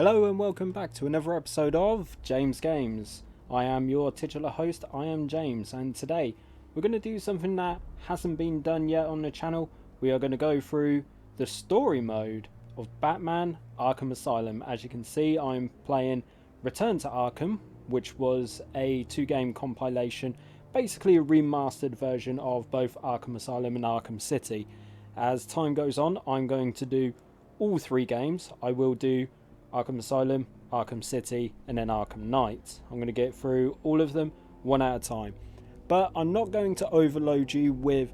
Hello and welcome back to another episode of James Games. I am your titular host, I am James, and today we're going to do something that hasn't been done yet on the channel. We are going to go through the story mode of Batman Arkham Asylum. As you can see, I'm playing Return to Arkham, which was a two-game compilation, basically a remastered version of both Arkham Asylum and Arkham City. As time goes on, I'm going to do all three games. I will do Arkham Asylum, Arkham City, and then Arkham Knight. I'm going to get through all of them one at a time. But I'm not going to overload you with,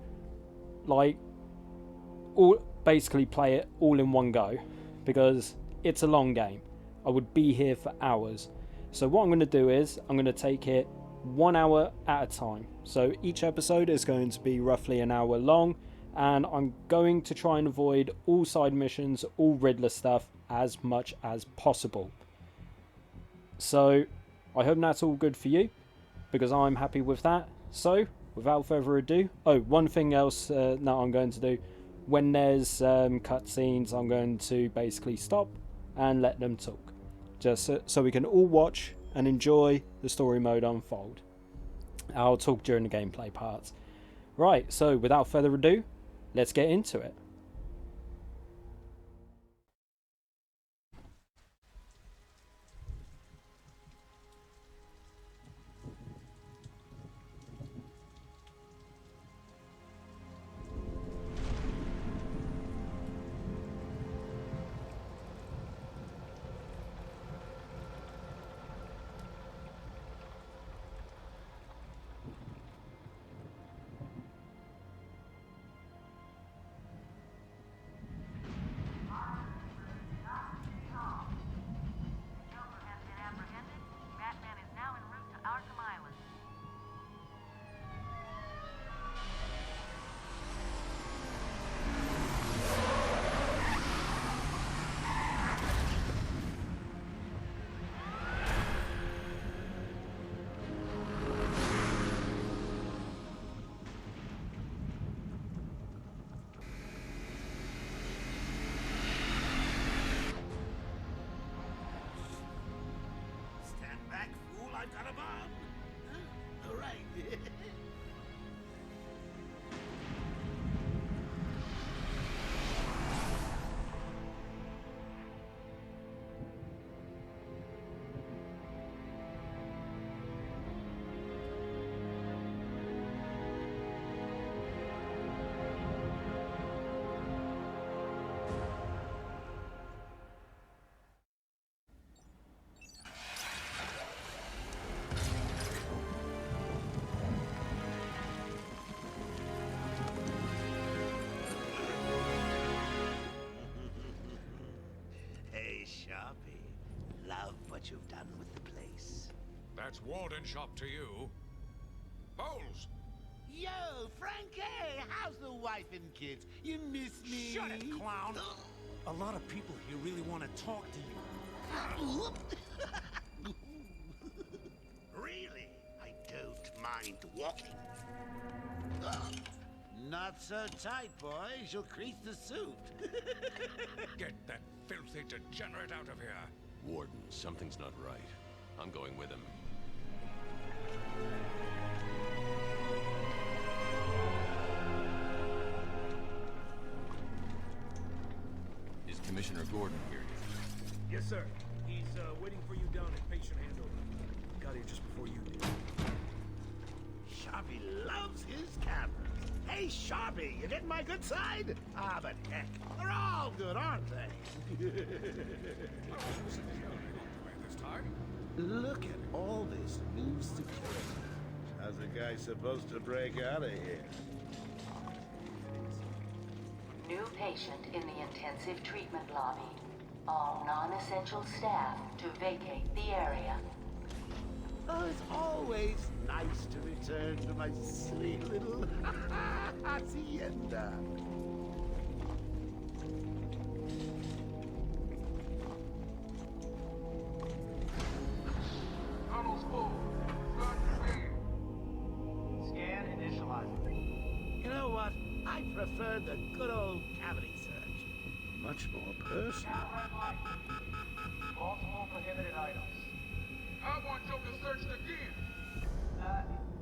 basically play it all in one go, because it's a long game. I would be here for hours. So what I'm going to do is, I'm going to take it 1 hour at a time. So each episode is going to be roughly an hour long, and I'm going to try and avoid all side missions, all Riddler stuff, as much as possible. So I hope that's all good for you, because I'm happy with that. So without further ado, one thing else that I'm going to do, when there's cutscenes, I'm going to basically stop and let them talk, just so we can all watch and enjoy the story mode unfold. I'll talk during the gameplay parts. Right, so without further ado, let's get into it. Love what you've done with the place. That's Warden Shop to you. Bowles! Yo, Frankie! How's the wife and kids? You miss me? Shut it, clown! A lot of people here really want to talk to you. Really? I don't mind walking. Not so tight, boys. You'll crease the suit. Get that filthy degenerate out of here. Warden, something's not right. I'm going with him. Is Commissioner Gordon here yet? Yes, sir. He's waiting for you down at patient handover. Got here just before you did. Sharpie loves his cameras. Hey, Sharpie, you getting my good side? Ah, but heck, they're all good, aren't they? This time? Look at all this new security. How's a guy supposed to break out of here? New patient in the intensive treatment lobby. All non-essential staff to vacate the area. Oh, it's always nice to return to my sweet little hacienda. Tunnels full. Start scan initializing. You know what? I prefer the good old cavity search. Much more personal. Red light. Vault prohibited items. I want Joker searched again.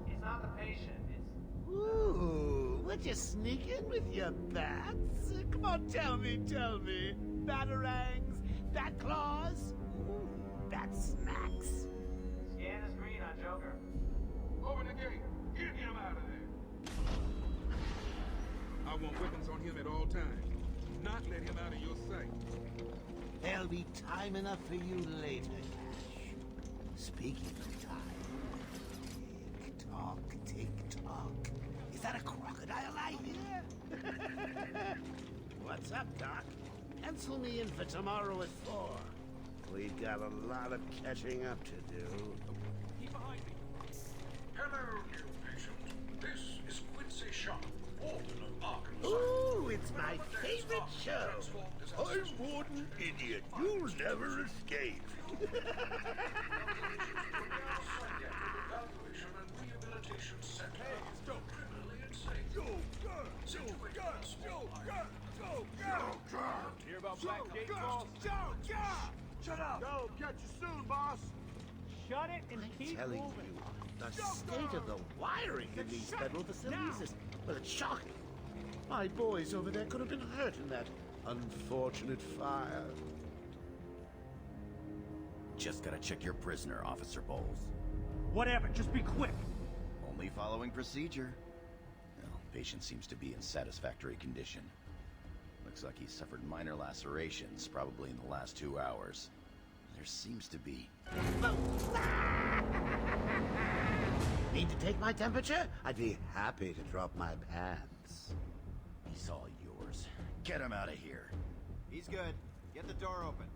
It's not the patient. It's Ooh, would you sneak in with your bats? Come on, tell me. Batarangs, bat claws, ooh, bat snacks. scan is green on Joker. Open the gate. Get him out of there. I want weapons on him at all times. Do not let him out of your sight. There'll be time enough for you later, Cash. Speaking of time, tick-tock. Is that a crocodile I hear? What's up, Doc? Pencil me in for tomorrow at 4. We've got a lot of catching up to do. Keep behind me. Hello, new patient. This is Quincy Sharp, Warden of Arkham Asylum. Ooh, it's my favorite show. I'm Warden Idiot. You'll never escape. Evaluation and Rehabilitation Center. Hey, it's Joker. Criminally insane. Hear about Black Gate Boss? Shut up! Yo, catch you soon, boss. Shut it and I'm keep telling moving. you, the state of the wiring in these federal facilities is, well, it's shocking. My boys over there could have been hurt in that unfortunate fire. Just gotta check your prisoner, Officer Bowles. Whatever, just be quick. Only following procedure. Well, patient seems to be in satisfactory condition. Looks like he suffered minor lacerations, probably in the last 2 hours. There seems to be... Need to take my temperature? I'd be happy to drop my pants. He's all yours. Get him out of here. He's good. Get the door open.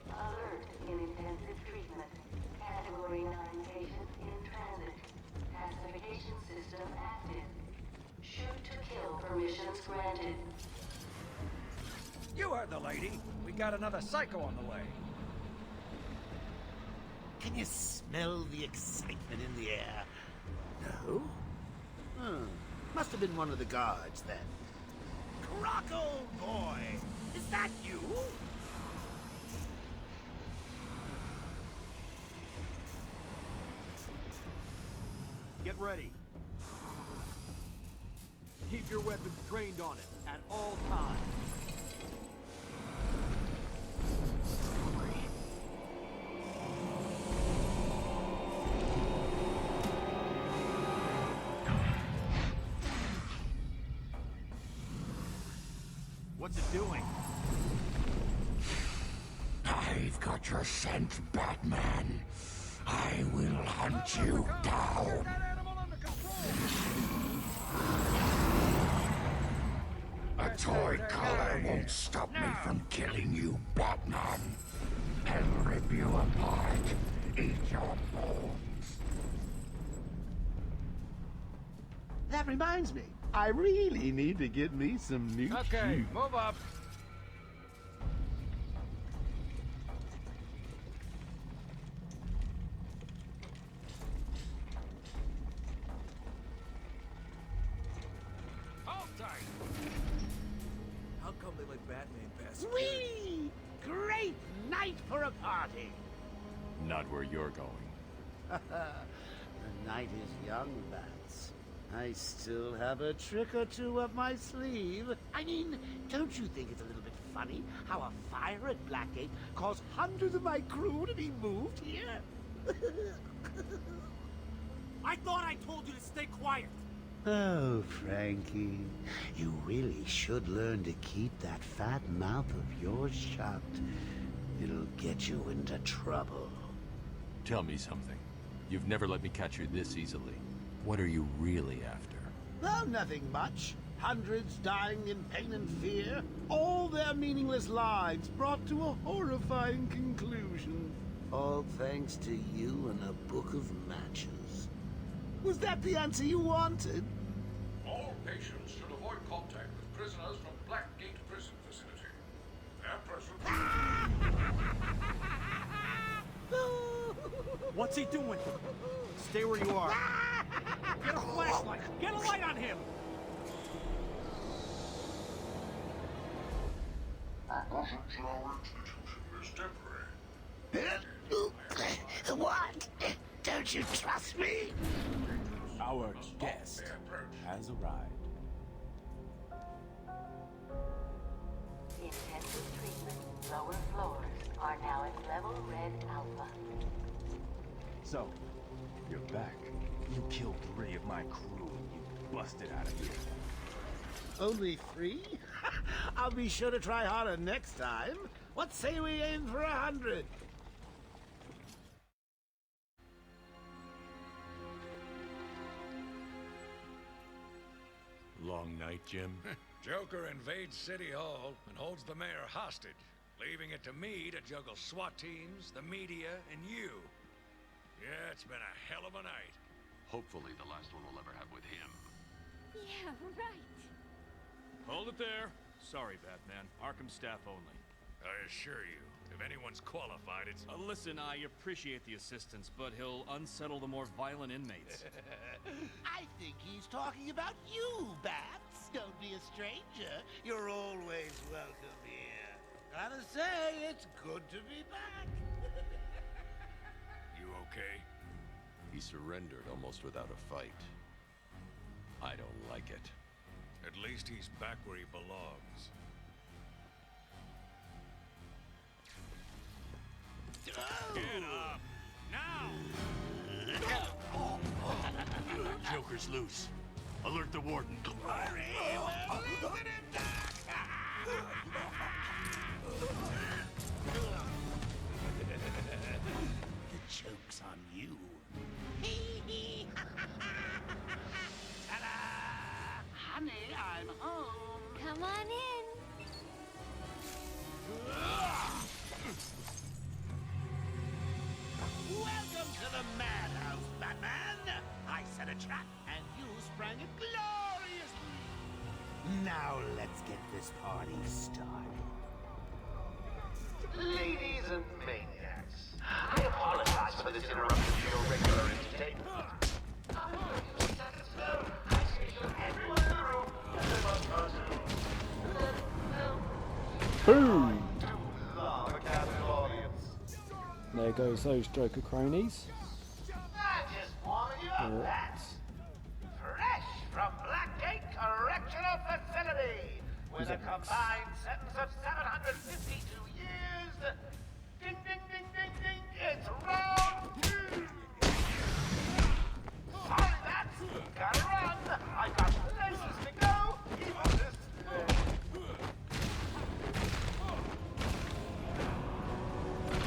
Alert in intensive treatment. Category 9 patients in transit. Classification system active. Shoot to kill permissions granted. You heard the lady. We got another psycho on the way. Can you smell the excitement in the air? No? Must have been one of the guards then. Croc, old boy! Is that you? Get ready. Keep your weapons trained on it at all times. What's it doing? I've got your scent, Batman. I will hunt you down. A toy collar won't stop me from killing you, Batman. I'll rip you apart, eat your bones. That reminds me, I really need to get me some new Okay, move up. Hold tight. How come they let Batman pass? Whee! Great night for a party! Not where you're going. The night is young, Bats. I still have a trick or two up my sleeve. I mean, don't you think it's a little bit funny how a fire at Blackgate caused hundreds of my crew to be moved here? I thought I told you to stay quiet. Oh, Frankie, you really should learn to keep that fat mouth of yours shut. It'll get you into trouble. Tell me something. You've never let me catch you this easily. What are you really after? Oh, nothing much. Hundreds dying in pain and fear. All their meaningless lives brought to a horrifying conclusion. All thanks to you and a book of matches. Was that the answer you wanted? All patients should avoid contact with prisoners from Blackgate Prison Facility. Their presence... What's he doing? Stay where you are. Get a flashlight. Get a light on him. Our institution is temporary. What? Don't you trust me? Our guest has arrived. Intensive treatment, lower floors are now at level red alpha. So, you're back. You killed 3 of my crew and you busted out of here. Only 3? I'll be sure to try harder next time. What say we aim for 100? Long night, Jim? Joker invades City Hall and holds the mayor hostage, leaving it to me to juggle SWAT teams, the media, and you. Yeah, it's been a hell of a night. Hopefully the last one we'll ever have with him. Yeah, right. Hold it there. Sorry, Batman. Arkham staff only. I assure you, if anyone's qualified, it's... Listen, I appreciate the assistance, but he'll unsettle the more violent inmates. I think he's talking about you, Bats. Don't be a stranger. You're always welcome here. Gotta say, it's good to be back. You okay? He surrendered almost without a fight. I don't like it. At least he's back where he belongs. Get up! Now! Joker's loose. Alert the warden. Hurry! We're losing him! The joke's on you. Ta-da! Honey, I'm home. Come on in. Welcome to the Madhouse, Batman! I set a trap, and you sprang it gloriously! Now let's get this party started. Ladies and maniacs, I apologize for this interruption to your regular entertainment. I hope you set the spell. I station everyone in the room, and they must Boom! love a captive audience. There goes those Joker cronies. I just warming you up, Right. Bats. Fresh from Blackgate Correctional Facility, with a combined sentence of 752 years. Ding, ding, ding, ding, ding. It's round 2. Sorry, Bats. Gotta run. I've got places to go. Keep on this.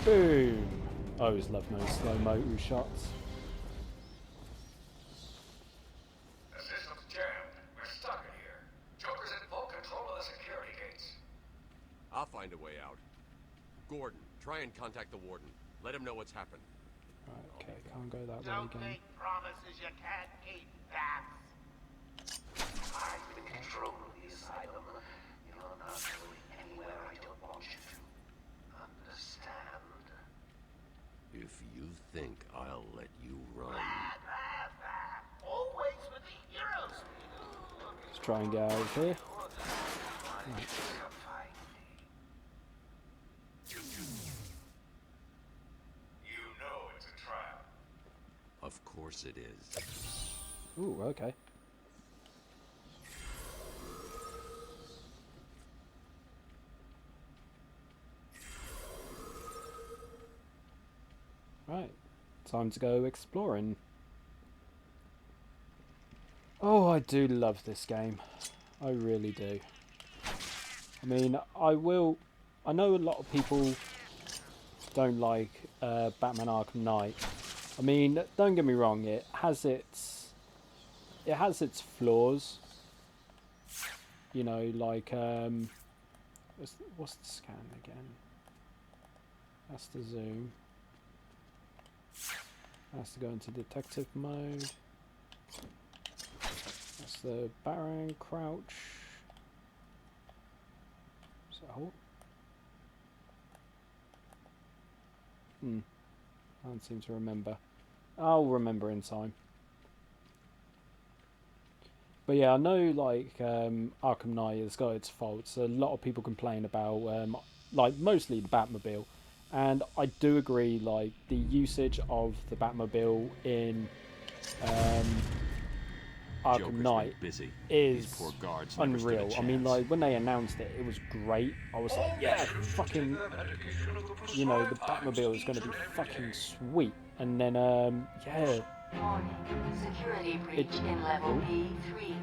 Boom! I always love those slow-mo shots. The system's jammed. We're stuck in here. Joker's in full control of the security gates. I'll find a way out. Gordon, try and contact the warden. Let him know what's happened. Right, okay, can't go that way Don't again. make promises you can't keep, Bats. I'm in control of the asylum. You're not going anywhere I don't want you to. Understand? If you think I'll let you run... Always with the heroes. Let's try and get out of here. Right. You know it's a trap. Of course it is. Ooh, okay. Right, time to go exploring. Oh, I do love this game. I really do. I mean, I know a lot of people don't like Batman Arkham Knight. I mean, don't get me wrong, it has its flaws. You know, like what's the scan again? That's the zoom. That's to go into detective mode. That's the Baron crouch. Is that hold? I don't seem to remember. I'll remember in time. But yeah, I know like Arkham Knight has got its faults. A lot of people complain about like mostly the Batmobile. And I do agree, like the usage of the Batmobile in Arkham Knight is unreal. I mean, like when they announced it, it was great. I was like, yeah, fucking, you know, the Batmobile is going to be fucking sweet. And then, yeah. Warning. Security breach in level B3.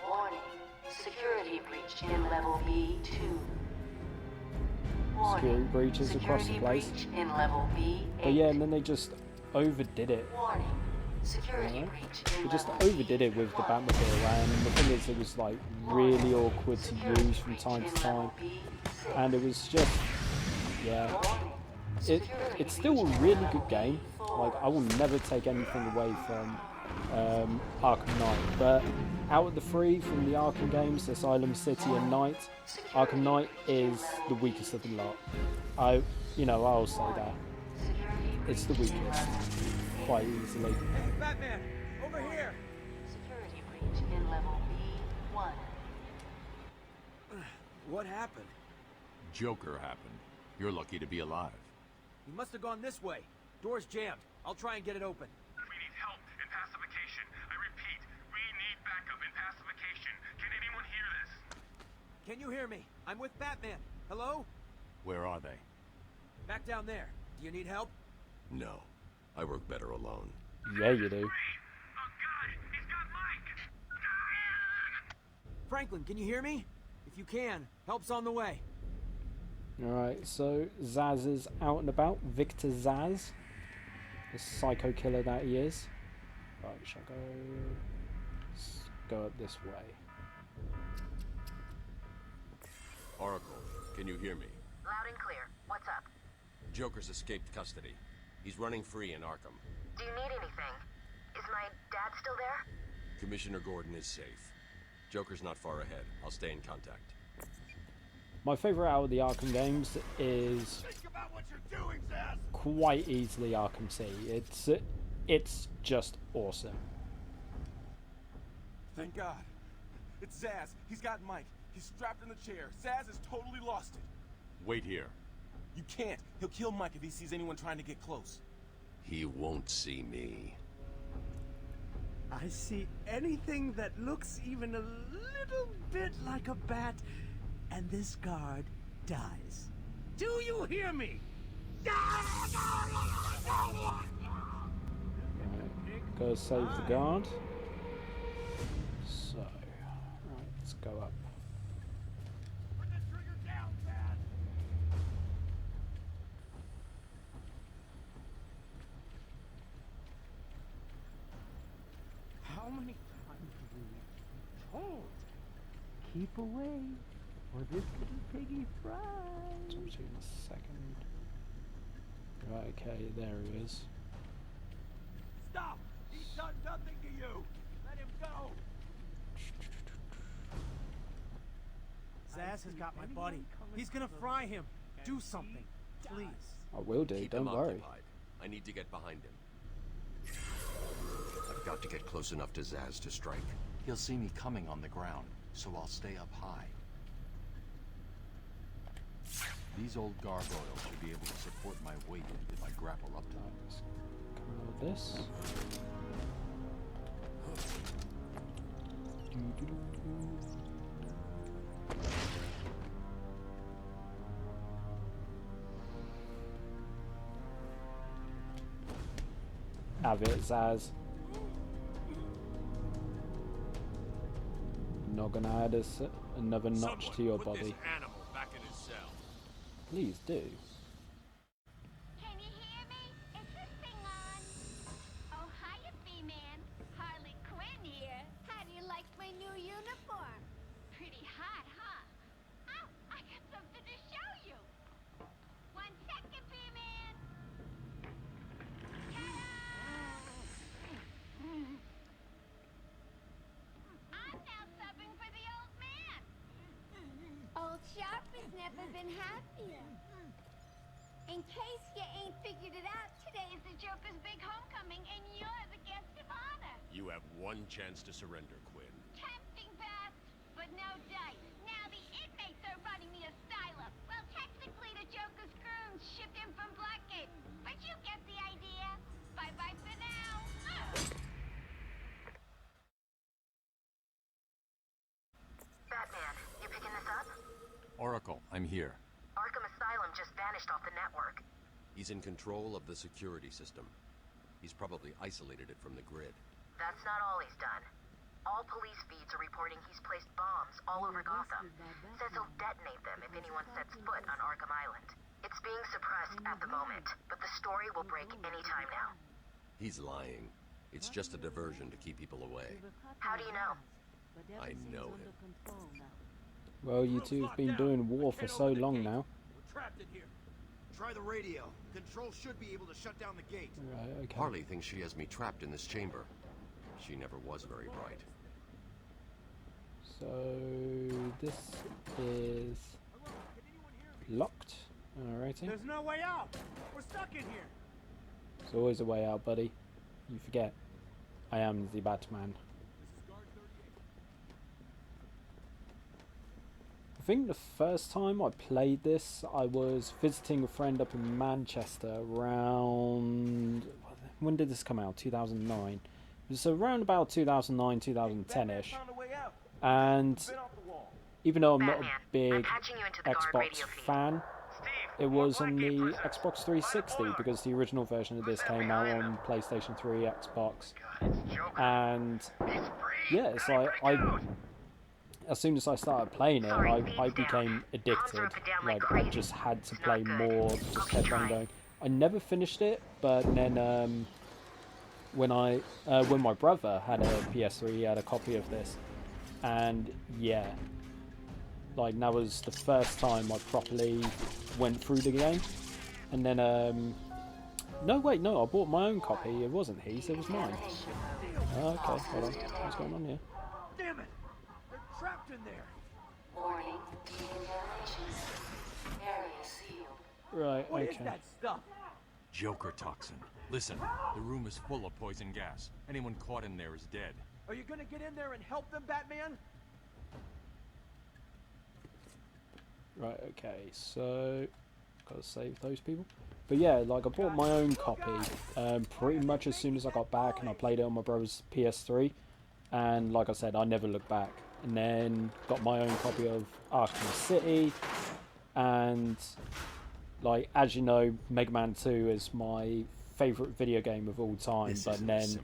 Warning. Security breach in level B2. Security breaches across the place. In level B8. But yeah, and then they just overdid it. Warning. Security breach in They just level overdid it with the Batmobile, and the thing is, it was like really awkward to use from time to time, and it was just, yeah, it's still a really good game. Like I will never take anything away from Arkham Knight, but out of the three from the Arkham games, Asylum, City, and Knight, Arkham Knight is the weakest of the lot. I'll say that it's the weakest, quite easily. Hey, Batman, over here. Security breach in level B1. What happened? Joker happened. You're lucky to be alive. He must have gone this way. Door's jammed. I'll try and get it open. We need help in pacification. I repeat, we need backup in pacification. Can anyone hear this? Can you hear me? I'm with Batman. Hello? Where are they? Back down there. Do you need help? No. I work better alone. Yeah, you do. Franklin, can you hear me? If you can, help's on the way. Alright, so Zaz is out and about. Victor Zaz. The psycho killer that he is. Right, shall I go... Let's go up this way. Oracle, can you hear me? Loud and clear. What's up? Joker's escaped custody. He's running free in Arkham. Do you need anything? Is my dad still there? Commissioner Gordon is safe. Joker's not far ahead. I'll stay in contact. My favourite out of the Arkham games is quite easily Arkham City. It's just awesome. Thank God. It's Zaz. He's got Mike. He's strapped in the chair. Zaz has totally lost it. Wait here. You can't. He'll kill Mike if he sees anyone trying to get close. He won't see me. I see anything that looks even a little bit like a bat, and this guard dies. Do you hear me? Go save the guard. So, right, let's go up. How many times do we be told? Keep away, or this little piggy fries. Talk to you in a second. Right, okay, there he is. Stop! He's done nothing to you! Let him go! Zaz has got my buddy. He's gonna fry him. Do something, please. I will do, Keep don't him worry. occupied. I need to get behind him. I've got to get close enough to Zaz to strike. He'll see me coming on the ground, so I'll stay up high. These old gargoyles should be able to support my weight if I grapple up to them. Come out of this. Have it, Zaz. Not gonna add another notch to your Put body. this animal back in his cell. Please do. Can you hear me? Is this thing on? Oh, hiya, B-Man. Harley Quinn here. How do you like my new uniform? Pretty hot, huh? Oh, I got something to show you. 1 second, B-Man. I'm now subbing for the old man. Old Sharp has never been happier. In case you ain't figured it out, today is the Joker's big homecoming, and you're the guest of honor. You have one chance to surrender, Quinn. Tempting, Beth, but no dice. Now the inmates are running the asylum. here? Arkham Asylum just vanished off the network. He's in control of the security system. He's probably isolated it from the grid. That's not all he's done. All police feeds are reporting he's placed bombs all over Gotham. Says he'll detonate them if anyone sets foot on Arkham Island. It's being suppressed at the moment, but the story will break any time now. He's lying. It's just a diversion to keep people away. How do you know? I know him. Well, you two have been doing war for so long now. We're trapped in here. Try the radio. Control should be able to shut down the gate. Right, okay. Harley thinks she has me trapped in this chamber. She never was very bright. So this is locked. Alrighty. There's no way out. We're stuck in here. There's always a way out, buddy. You forget. I am the Batman. I think the first time I played this, I was visiting a friend up in Manchester around... When did this come out? 2009. It was around about 2009, 2010-ish. And even though I'm not a big Xbox fan, it was on the Xbox 360 because the original version of this came out on PlayStation 3, Xbox. And yeah, it's like as soon as I started playing it, I became addicted. Like, I just had to play more, just kept on going. I never finished it, but then when my brother had a PS3, he had a copy of this, and yeah, like that was the first time I properly went through the game. And then no, wait, no, I bought my own copy. It wasn't his, it was mine. Okay, hold on. What's going on here? Damn it! They're trapped in there. Warning, decontamination. Area sealed. Right, What okay. is that stuff? Joker toxin. Listen, the room is full of poison gas. Anyone caught in there is dead. Are you gonna get in there and help them, Batman? Right, okay, so gotta save those people. But yeah, like I bought my own copy pretty much as soon as I got back, and I played it on my brother's PS3, and like I said, I never looked back. And then got my own copy of Arkham City, and like, as you know, Mega Man 2 is my favourite video game of all time. But then,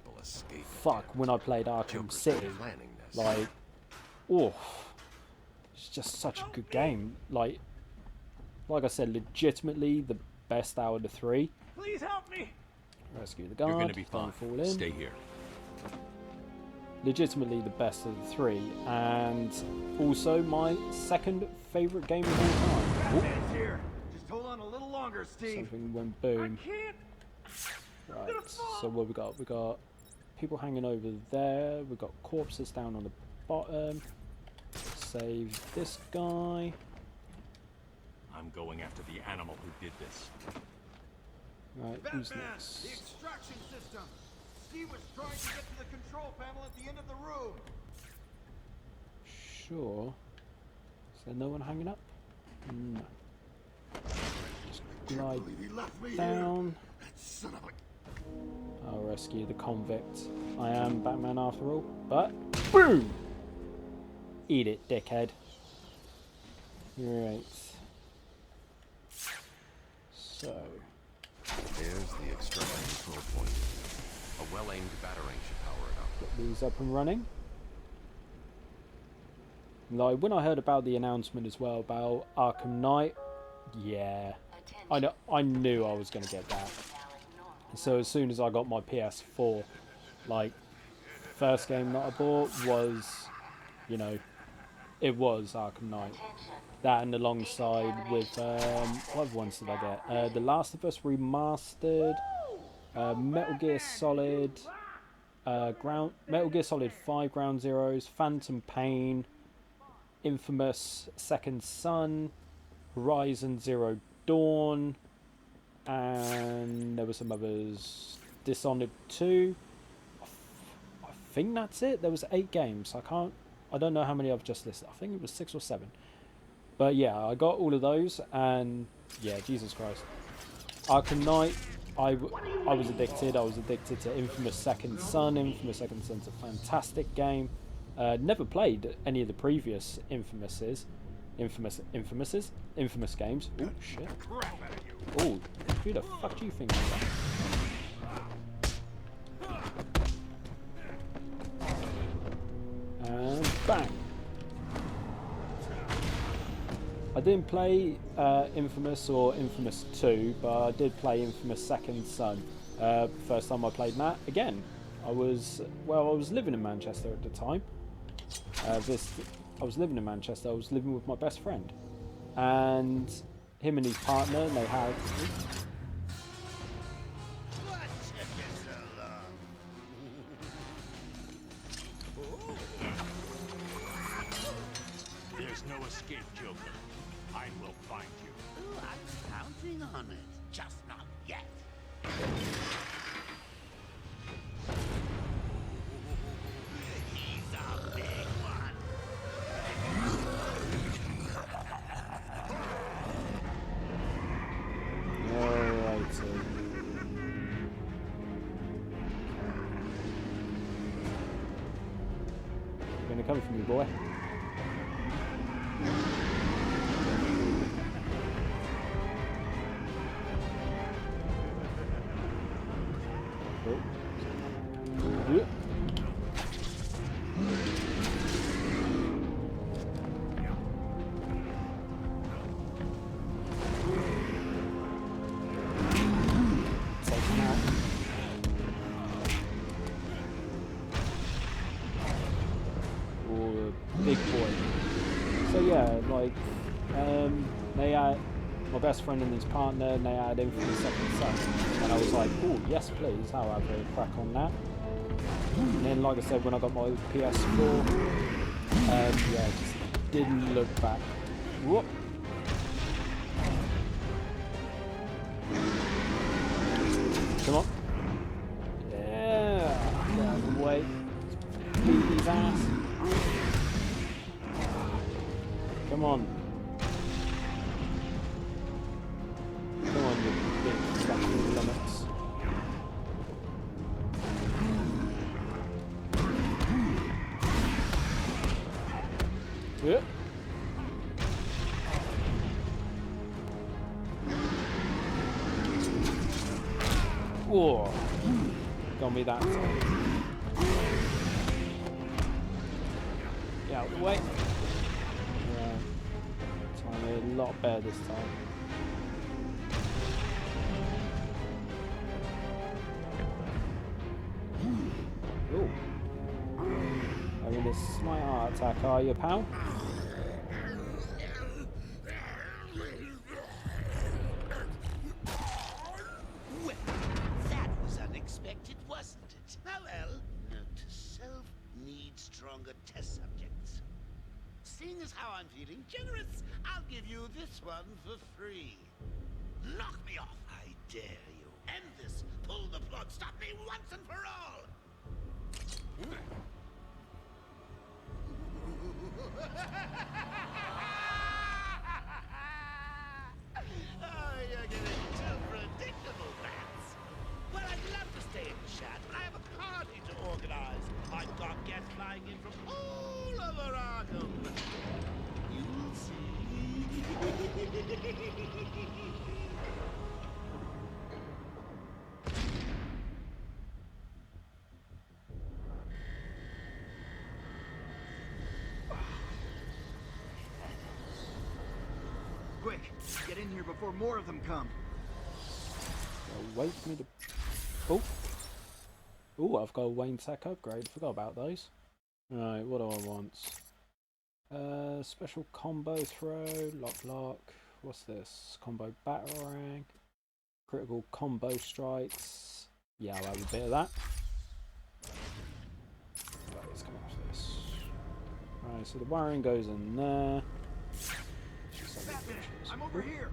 fuck, when I played Arkham City, like, oh, it's just such a good game. Like I said, legitimately the best out of the three. Please help me. Rescue the guard. You're gonna be fine. Don't fall in. Stay here. Legitimately the best of the three, and also my second favourite game of all time. Batman's here. Just hold on a little longer, Steve. Something went boom. I can't. Right, so what we got? We got people hanging over there. We got corpses down on the bottom. Save this guy. I'm going after the animal who did this. Right, Batman, who's next? the extraction system. Steve was trying to get to the control panel at the end of the room. Sure. Is there no one hanging up? No. Just glide down. I'll rescue the convict. I am Batman after all. But boom! Eat it, dickhead. Right. So. There's the extraction control point. A well-aimed batarang should power it up. Get these up and running. Like, when I heard about the announcement as well about Arkham Knight, yeah, I knew I was going to get that. So as soon as I got my PS4, like, first game that I bought was, you know, it was Arkham Knight. That, and alongside with, what other ones did I get? The Last of Us Remastered, Metal Gear Solid, Metal Gear Solid 5 Ground Zeroes, Phantom Pain, Infamous Second Son, Horizon Zero Dawn, and there were some others. Dishonored 2. I think that's it. There was 8 games. I don't know how many I've just listed. I think it was 6 or 7. But yeah, I got all of those, and yeah, Jesus Christ. Arkham Knight, I was addicted. I was addicted to Infamous Second Son. Infamous Second Son's a fantastic game. Never played any of the previous Infamouses. infamous games. Oh shit. Oh, who the fuck do you think you are? And bang. I didn't play Infamous or Infamous 2, but I did play Infamous Second Son. First time I played that, again, I was living in Manchester at the time. I was living in Manchester, I was living with my best friend. And him and his partner, they had... There's no escape, Joker. I will find you. Oh, I'm counting on it. Just not yet. He's a big one. Alrighty. You're gonna come for me, boy. Big boy. So yeah, like they had my best friend and his partner, and they had Infamous Second Son, and I was like, oh yes please, I'll have a crack on that. And then, like I said, when I got my PS4, yeah, just didn't look back. Whoop. Come on. Yeah. Get out of the way. Beat his ass. Come on. Come on, you big fucking limits. Yeah. Whoa. Got me that time. Get out of the way. Yeah. Time a lot better this time. Ooh. Having a slight heart attack, are you, pal? Well, that was unexpected, wasn't it? Oh well, note to self, need stronger test subjects. Seeing as how I'm feeling generous, I'll give you this one for free. Knock me off, I dare you. End this. Pull the plug. Stop me once and for all. Oh, you're getting too predictable, Bats. Well, I'd love to stay and chat, but I have a party to organize. I've got guests flying in from all over Arkham. You'll see. Quick, get in here before more of them come. Wait for me to... Oh! Oh, I've got a Wayne Tech upgrade. Forgot about those. Right, what do I want? Special combo throw, lock. What's this? Combo batarang. Critical combo strikes. Yeah, I'll have a bit of that. Right, let's come off this. Right, so the wiring goes in there. Batman, I'm over here.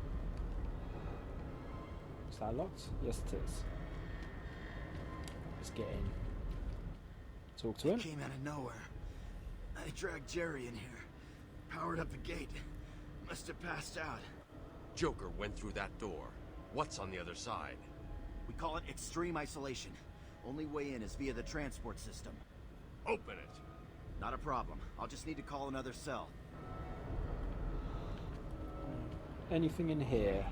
Is that locked? Yes, it is. Let's get in. Talk to him. Came out of nowhere. I dragged Jerry in here. Powered up the gate. Must have passed out. Joker went through that door. What's on the other side? We call it extreme isolation. Only way in is via the transport system. Open it. Not a problem. I'll just need to call another cell. anything in here?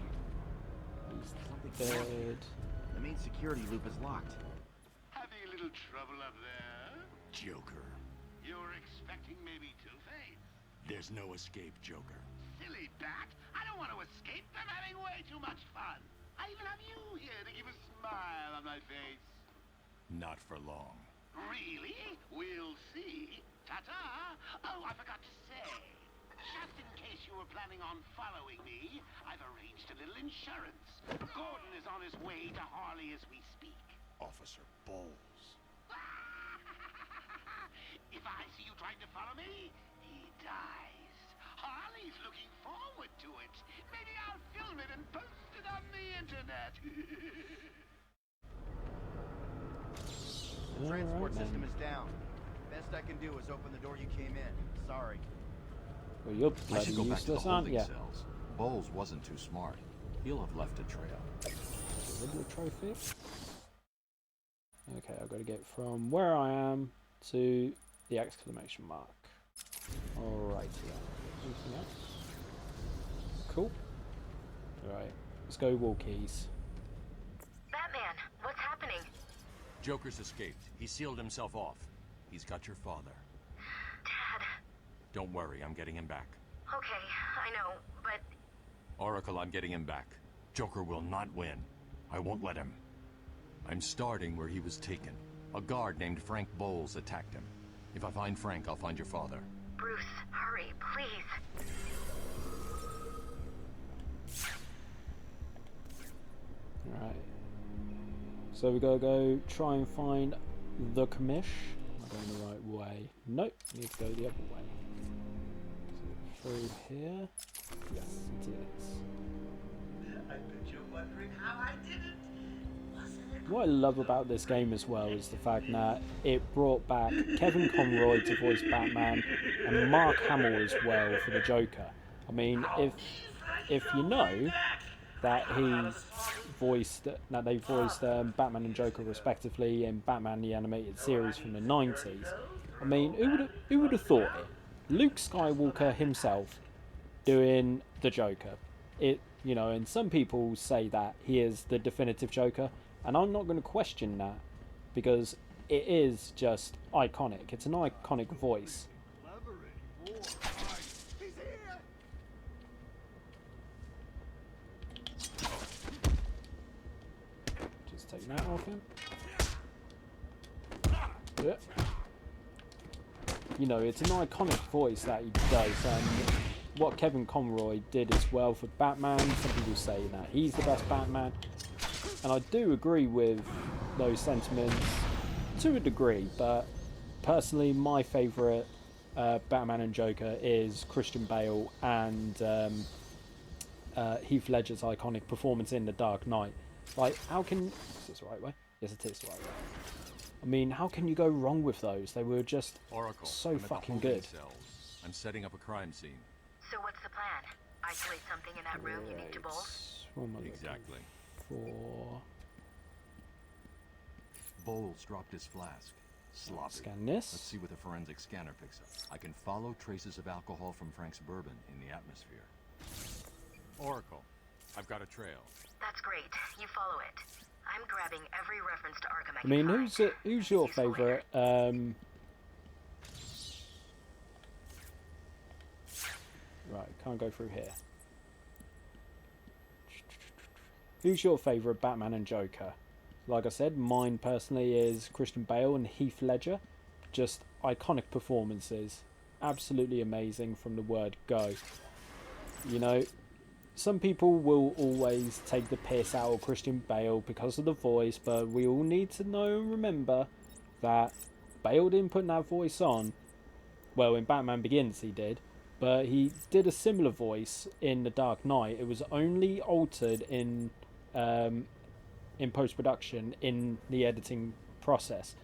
He's dead. The main security loop is locked. Having a little trouble up there? Joker. You're expecting maybe Two-Face? There's no escape, Joker. Silly bat! I don't want to escape. I'm having way too much fun. I even have you here to keep a smile on my face. Not for long. Really? We'll see. Ta-ta! Oh, I forgot to say. Just in case you were planning on following me, I've arranged a little insurance. Gordon is on his way to Harley as we speak. Officer Bowles. If I see you trying to follow me, he dies. Harley's looking forward to it. Maybe I'll film it and post it on the internet. The transport system is down. Best I can do is open the door you came in. Sorry. Well, you're I bloody should go back to the useless, aren't holding you? cells. Bowles wasn't too smart. He'll have left a trail. Little trophy. Okay, I've got to get from where I am to the exclamation mark. Alright, anything else? Cool. Alright, let's go walkies. Batman, what's happening? Joker's escaped. He sealed himself off. He's got your father. Dad. Don't worry, I'm getting him back. Okay, I know, but... Oracle, I'm getting him back. Joker will not win. I won't let him. I'm starting where he was taken. A guard named Frank Bowles attacked him. If I find Frank, I'll find your father. Bruce, hurry, please. Alright. So we gotta go try and find the commish. Am I going the right way? Nope, need to go the other way. So through here. Yes, it is. I bet you're wondering how I did it. What I love about this game as well is the fact that it brought back Kevin Conroy to voice Batman and Mark Hamill as well for the Joker. I mean, if you know that they voiced Batman and Joker respectively in Batman the Animated Series from the 90s, I mean, who would have thought it? Luke Skywalker himself doing the Joker. And some people say that he is the definitive Joker. And I'm not going to question that, because it is just iconic. It's an iconic voice. Just take that off him. Yeah. It's an iconic voice that he does. And what Kevin Conroy did as well for Batman, some people say that he's the best Batman. And I do agree with those sentiments to a degree, but personally my favourite Batman and Joker is Christian Bale and Heath Ledger's iconic performance in The Dark Knight. Like, how can... Is this the right way? Yes, it is the right way. I mean, how can you go wrong with those? They were just Oracle, so fucking good. I'm setting up a crime scene. So what's the plan? Isolate something in that room unique to Bowles? Exactly. Bowles dropped his flask. Sloppy. Scan this. Let's see what the forensic scanner picks up. I can follow traces of alcohol from Frank's bourbon in the atmosphere. Oracle, I've got a trail. That's great. You follow it. I'm grabbing every reference to Arkham I I mean, who's your favourite? Right, can't go through here. Who's your favourite Batman and Joker? Like I said, mine personally is Christian Bale and Heath Ledger. Just iconic performances. Absolutely amazing from the word go. Some people will always take the piss out of Christian Bale because of the voice, but we all need to know and remember that Bale didn't put that voice on. Well, in Batman Begins he did, but he did a similar voice in The Dark Knight. It was only altered in post-production in the editing process,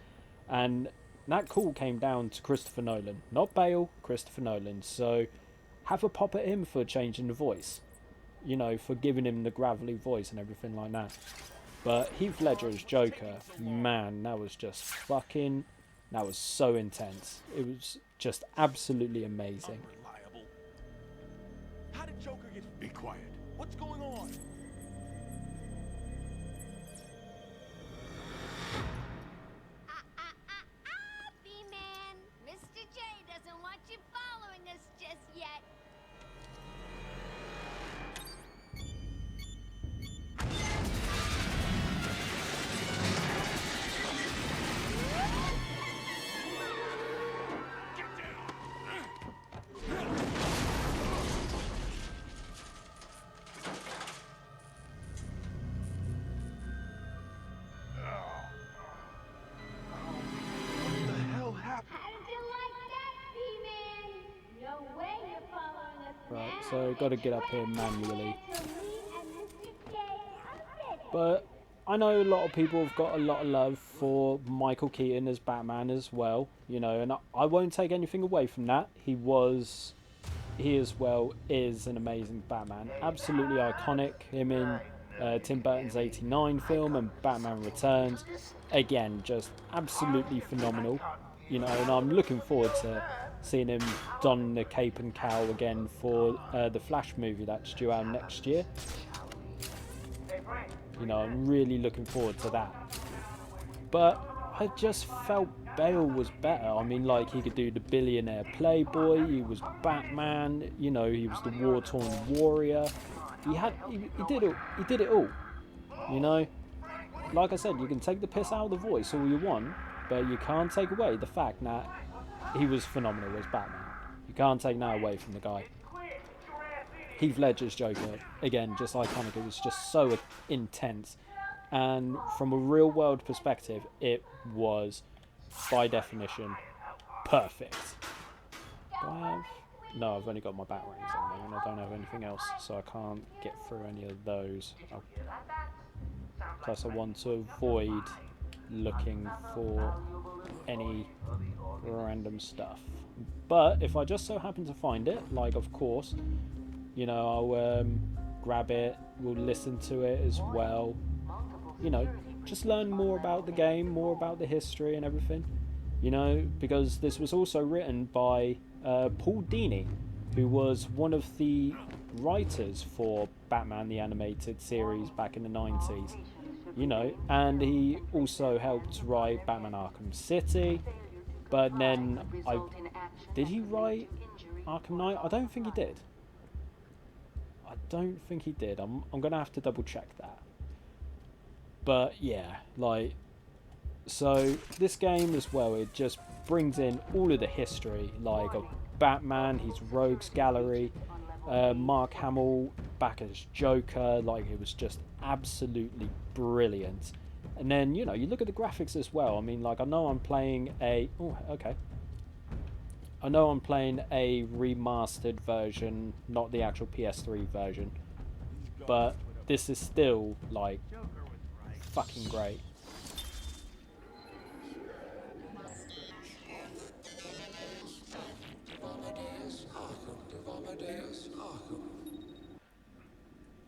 and that call came down to Christopher Nolan, not Bale, Christopher Nolan. So have a pop at him for changing the voice, for giving him the gravelly voice and everything like that. But Heath Ledger's Joker, man, that was so intense. It was just absolutely amazing. How did Joker get... Be quiet. What's going on? B-Man, Mr. J doesn't want you following us just yet. Right, so got to get up here manually. But I know a lot of people have got a lot of love for Michael Keaton as Batman as well, you know, and I won't take anything away from that. He as well is an amazing Batman. Absolutely iconic. Him in Tim Burton's '89 film and Batman Returns. Again, just absolutely phenomenal, you know, and I'm looking forward to seeing him don the cape and cowl again for the Flash movie that's due out next year. You know, I'm really looking forward to that. But I just felt Bale was better. I mean, like, he could do the billionaire playboy, he was Batman, you know, he was the war-torn warrior. He did it all. You know? Like I said, you can take the piss out of the voice all you want, but you can't take away the fact that he was phenomenal as Batman. You can't take that away from the guy. Heath Ledger's Joker, again, just iconic. It was just so intense. And from a real world perspective, it was, by definition, perfect. Do I have... No, I've only got my bat rings on me, and I don't have anything else, so I can't get through any of those. Plus I want to avoid looking for any random stuff. But if I just so happen to find it, like, of course, you know, I'll grab it, we'll listen to it as well. You know, just learn more about the game, more about the history and everything. You know, because this was also written by Paul Dini, who was one of the writers for Batman the Animated Series back in the 90s. You know, and he also helped write Batman Arkham City. But then, did he write Arkham Knight? I don't think he did. I don't think he did. I'm going to have to double check that. But yeah, like, so this game as well, it just brings in all of the history, like, of Batman, his rogues gallery, Mark Hamill back as Joker. Like, it was just absolutely brilliant. And then, you know, you look at the graphics as well. I mean, like, I know I'm playing a... Oh, okay. I know I'm playing a remastered version, not the actual PS3 version. But this is still, like, fucking great.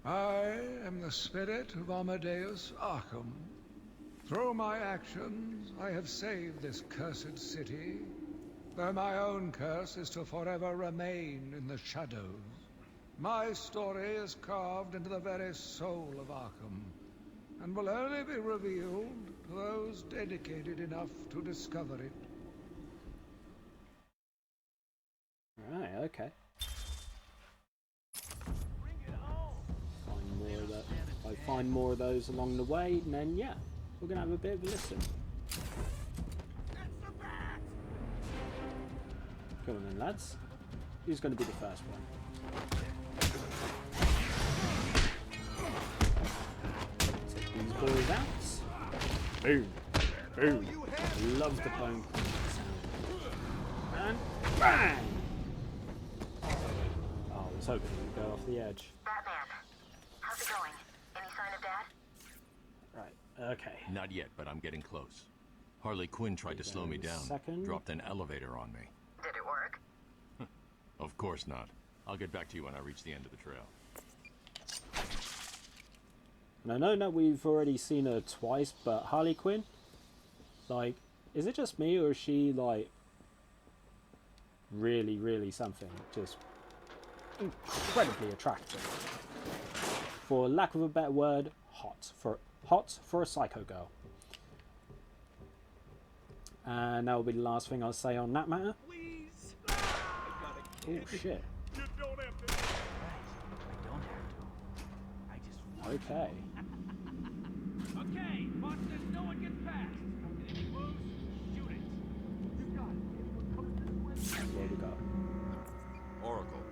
I am the spirit of Amadeus Arkham. Through my actions, I have saved this cursed city, though my own curse is to forever remain in the shadows. My story is carved into the very soul of Arkham, and will only be revealed to those dedicated enough to discover it. Right, okay. Find more of that. If I find more of those along the way, then yeah, we're gonna have a bit of a listen. Come on then, lads. Who's gonna be the first one? Take these boys out. Boom. Boom. Love the bone sound. And bang! Oh, I was hoping it would go off the edge. Batman, how's it going? Any sign of Dad? Right, okay. Not yet, but I'm getting close. Harley Quinn tried to slow me down. Dropped an elevator on me. Did it work? Of course not. I'll get back to you when I reach the end of the trail. And I know that we've already seen her twice, but Harley Quinn, like, is it just me or is she, like, really, really something? Just incredibly attractive. for lack of a better word, hot for a psycho girl. And that will be the last thing I'll say on that matter. Please. Oh shit. You don't have to. I don't have to. I just want Okay. Okay, watch this. No one gets past. If he moves, shoot it. You got it. Anyone coming this way? Where we go? Oracle.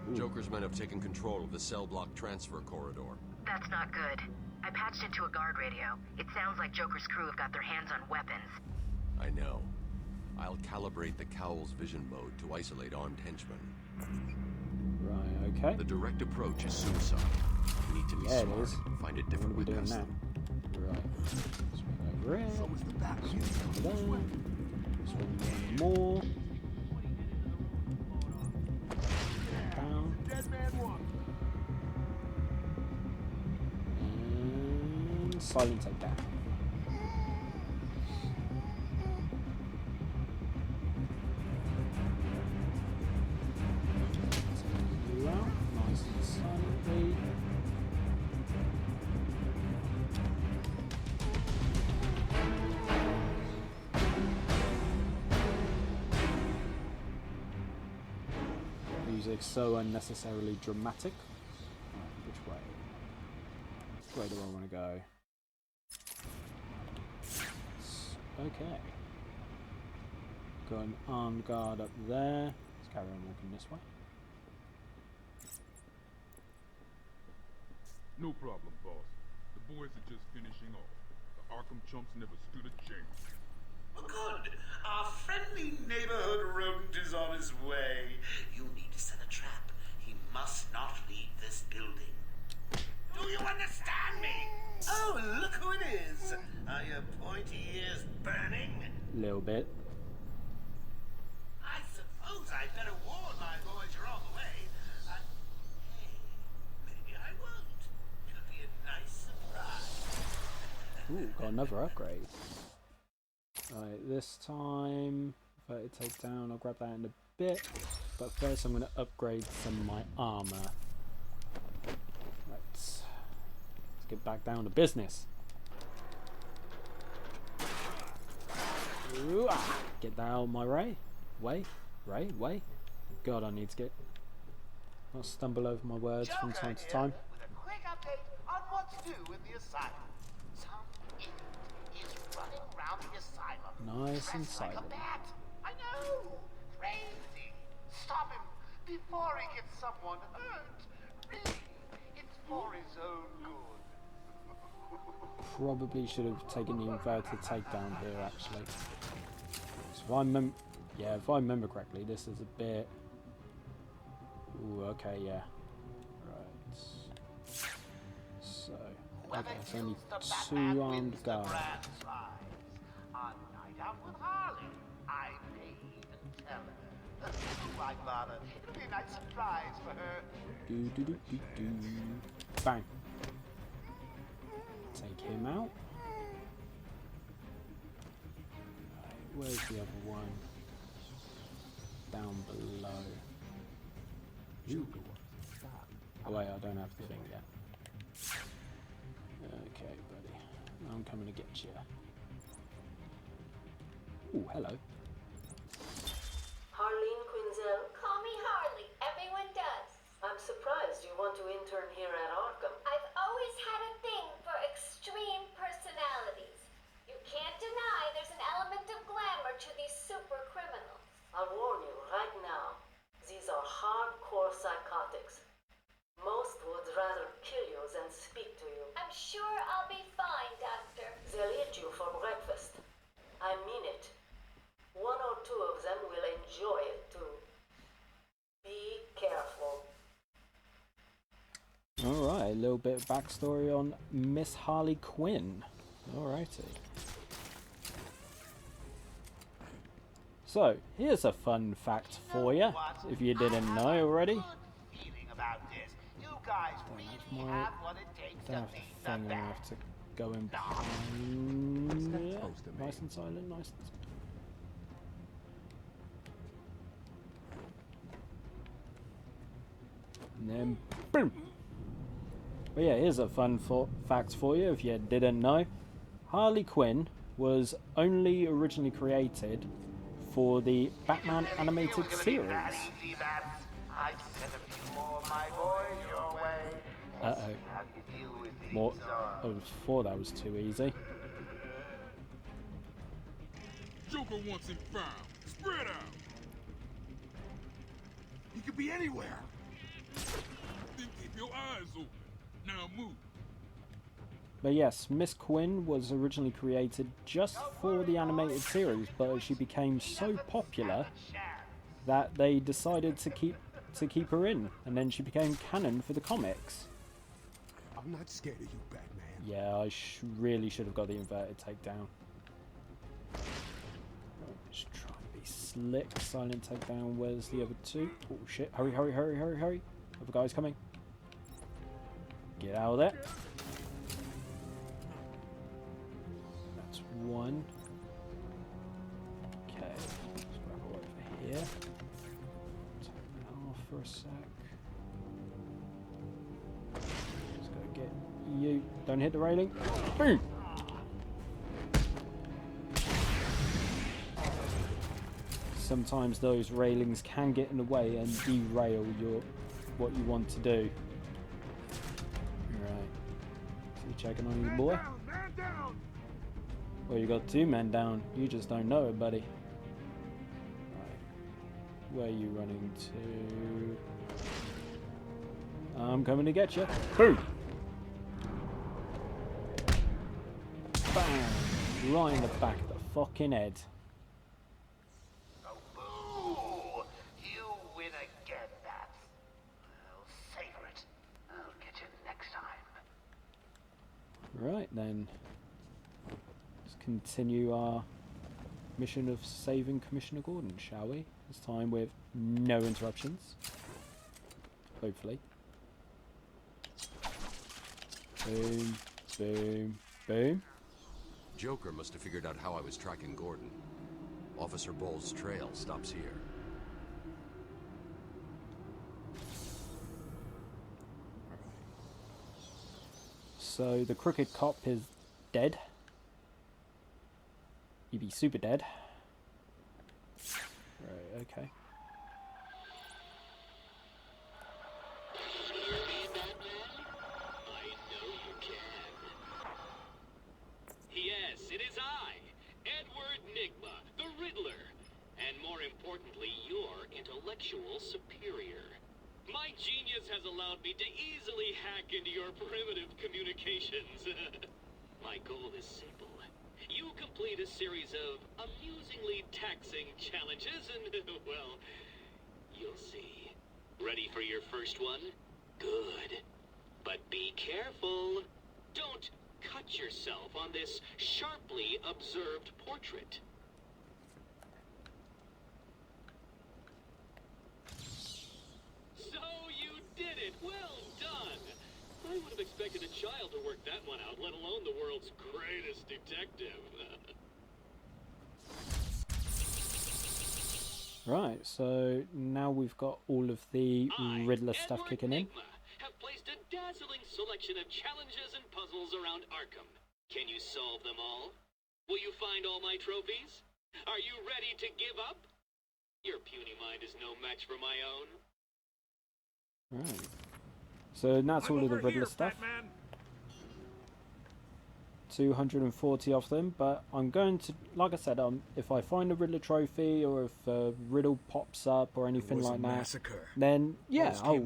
Ooh. Joker's men have taken control of the cell block transfer corridor. That's not good. I patched into a guard radio. It sounds like Joker's crew have got their hands on weapons. I know. I'll calibrate the Cowl's vision mode to isolate armed henchmen. Right, okay. The direct approach is suicide. We need to be Yeah, it smart is. and find a different way doing past that. them. Right. Swing over here. So was the back. There. Swing more. Down. Dead man one. And silent take down. Nice and silently. Music so unnecessarily dramatic. Right, which way? Which way do I want to go? Okay. Got an armed guard up there. Let's carry on walking this way. No problem, boss. The boys are just finishing off. The Arkham chumps never stood a chance. Good. Our friendly neighborhood rodent is on his way. You need to set a trap. He must not leave this building. Do you understand me? Oh, look who it is. Are your pointy ears burning? Little bit. I suppose I'd better warn my boys you're on the way. Hey, maybe I won't. It'll be a nice surprise. Ooh, got another upgrade. Alright, this time, if I take down, I'll grab that in a bit. But first I'm going to upgrade some of my armor. Right, let's get back down to business. Ooh, get that out of my way. Way. God, I need to get... I'll stumble over my words from time to time. With a quick update on what's new in the asylum. Some idiot is running around the asylum. Nice and dressed like silent. a bat. I know. Crazy. Stop him before he gets someone hurt. Really, it's for his own good. Probably should have taken the inverted takedown here, actually. So if I remember correctly, this is a bit... Ooh, okay, yeah. Right. So, okay, it's only two armed guards. On night out with Harley. I may even tell her. Why bother? It'll be a nice surprise for her. Do. Bang. Take him out. Right, where's the other one? Down below. Ooh. Oh wait, I don't have the thing yet. Okay, buddy. I'm coming to get you. Ooh, hello. Harleen Quinzel? Call me Harley. Everyone does. I'm surprised you want to intern here at Arkham. I've always had a thing for extreme personalities. You can't deny there's an element of glamour to these super criminals. I'll warn you right now. These are hardcore psychotics. Most would rather kill you than speak to you. I'm sure I'll be fine, Doctor. They'll eat you for breakfast. I mean it. One or two of them will enjoy it too. Be careful. Alright, a little bit of backstory on Miss Harley Quinn. Alrighty. So, here's a fun fact for you, if you didn't know already. Feeling about this. You guys really have what it takes to beat the I'm gonna have to go in behind. Yeah, nice and silent, nice and silent. And then, boom! But yeah, here's a fun fact for you if you didn't know. Harley Quinn was only originally created for the Batman animated series. Uh-oh. More. Oh, before that was too easy. Joker wants him found. Spread out. He could be anywhere. Then keep your eyes open. Now move. But yes, Miss Quinn was originally created just for the animated series, but she became so popular that they decided to keep her in, and then she became canon for the comics. I'm not scared of you, Batman. Yeah, I really should have got the inverted takedown. Just try and be slick. Silent takedown. Where's the other two? Oh shit! Hurry, hurry, hurry, hurry, hurry! Other guy's coming. Get out of there. That's one. Okay, let's grab it over here. Turn that off for a sec. Just gotta get you. Don't hit the railing. Boom! Sometimes those railings can get in the way and derail what you want to do. Right. So you checking on you, boy? Man down. Well, you got 2 men down. You just don't know it, buddy. Right. Where are you running to? I'm coming to get you. Boom! Bam! Right in the back of the fucking head. Boo! You win again, Bats. I'll savor it. I'll get you next time. Right then. Let's continue our mission of saving Commissioner Gordon, shall we? This time with no interruptions. Hopefully. Boom, boom, boom. Joker must have figured out how I was tracking Gordon. Officer Bowles' trail stops here. So the crooked cop is dead. He'd be super dead. Right, okay. Yes, it is I, Edward Nigma, the Riddler, and more importantly, your intellectual superior. My genius has allowed me to easily hack into your primitive communications. My goal is simple. You complete a series of amusingly taxing challenges and, well, you'll see. Ready for your first one? Good. But be careful. Don't cut yourself on this sharply observed portrait. So you did it! Well done! I would have expected a child to work that one out, let alone the world's greatest detective. Right, so now we've got all of the Riddler stuff kicking in. Have placed a dazzling selection of challenges and puzzles around Arkham. Can you solve them all? Will you find all my trophies? Are you ready to give up? Your puny mind is no match for my own. Right. So that's all of the Riddler stuff. Batman. 240 of them, but I'm going to, like I said, if I find a Riddler trophy or if a riddle pops up or anything like that, then yeah, I'll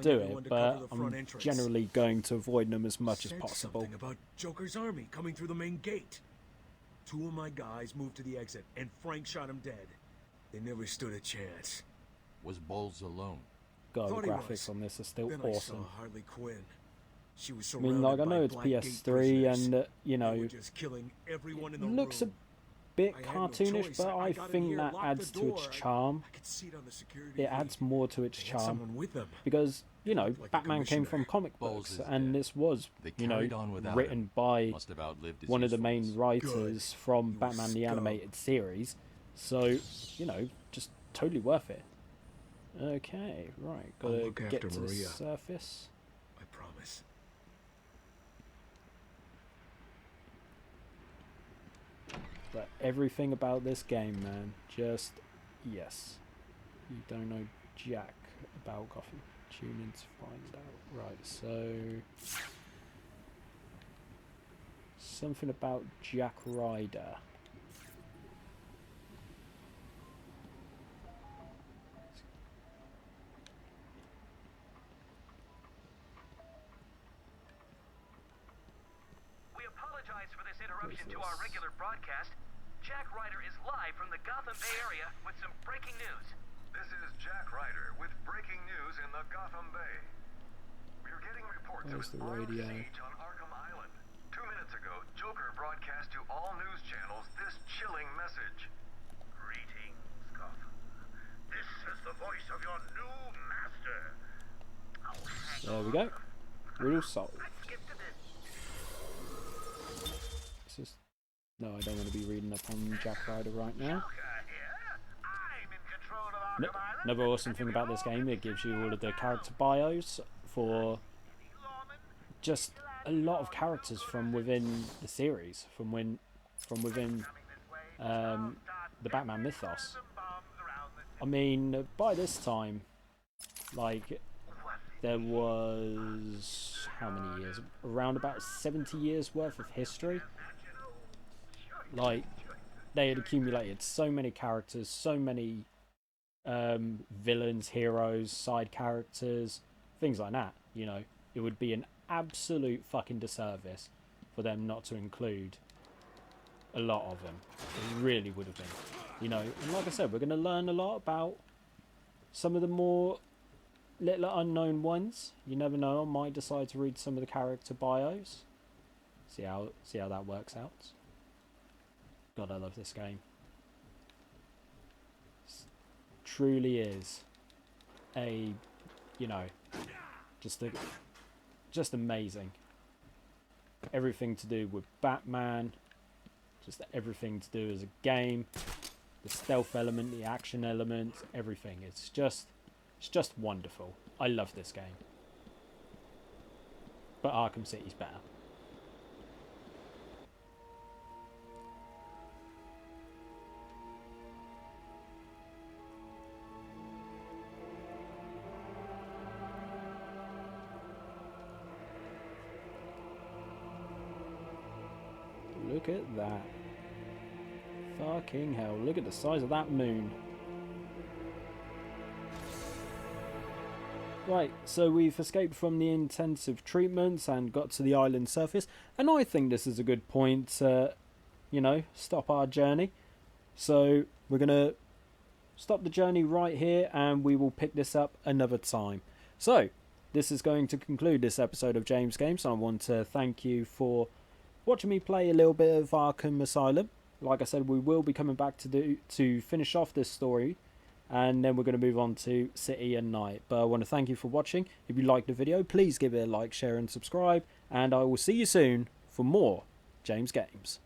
do it. But I'm generally going to avoid them as much as possible. Something about Joker's army coming through the main gate. 2 of my guys moved to the exit, and Frank shot him dead. They never stood a chance. Was Bowles alone? God, the graphics on this are still then awesome. I saw Harley Quinn. She was I mean, like, I know it's PS3 and, you know, just killing everyone in the looks room. a bit cartoonish, but I think that adds to its charm. It adds more to its charm. Because, you know, Batman came from comic books, and this was, you know, written by one of the main writers from Batman the Animated Series. So, you know, just totally worth it. Okay, right, gotta get to the surface. I promise. But everything about this game, man, just yes. You don't know jack about Gotham. Tune in to find out. Right, so something about Jack Ryder. We apologize for this interruption to our regular broadcast. Jack Ryder is live from the Gotham Bay area with some breaking news. This is Jack Ryder with breaking news in the Gotham Bay. We're getting reports Where's of the an armed radio? siege on Arkham Island. 2 minutes ago, Joker broadcast to all news channels this chilling message. Greetings, Gotham. This is the voice of your new master. There we go. Riddle solved. This is... No, I don't want to be reading up on Jack Ryder right now. No, another awesome thing about this game, it gives you all of the character bios for just a lot of characters from within the series, from within the Batman mythos. I mean, by this time, like, there was how many years? Around about 70 years worth of history. Like, they had accumulated so many characters, so many villains, heroes, side characters, things like that. You know, it would be an absolute fucking disservice for them not to include a lot of them. It really would have been. You know, and like I said, we're going to learn a lot about some of the more little unknown ones. You never know, I might decide to read some of the character bios. See how that works out. God, I love this game. Truly is a, you know, just amazing. Everything to do with Batman, just everything to do as a game, the stealth element, the action element, everything. It's just wonderful. I love this game. But Arkham City's better. Look at that. Fucking hell, look at the size of that moon. Right, so we've escaped from the intensive treatments and got to the island surface. And I think this is a good point to, you know, stop our journey. So we're going to stop the journey right here and we will pick this up another time. So, this is going to conclude this episode of James Games. I want to thank you for watching me play a little bit of Arkham Asylum. Like I said, we will be coming back to finish off this story, and then we're going to move on to City and Night. But I want to thank you for watching. If you liked the video, please give it a like, share and subscribe, and I will see you soon for more James Games.